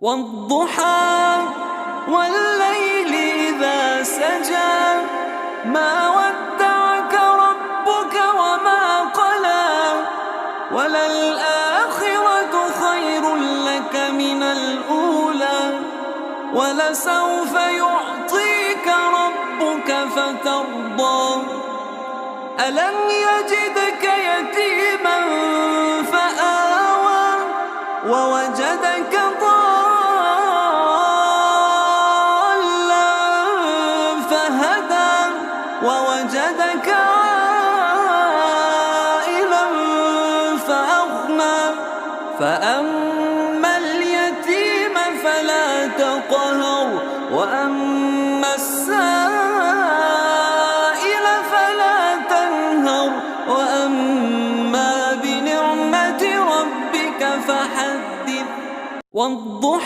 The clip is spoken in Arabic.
والضحى والليل إذا سجى ما ودعك ربك وما قلى وللآخرة خير لك من الأولى ولسوف يعطيك ربك فترضى ألم يجدك يتيما فآوى ووجدك ضالا فهدى ووجدك عائلا فأغنى فأما اليتيم فلا تقهر وأما السائل فلا تنهر وأما بنعمة ربك فحدث. والضحى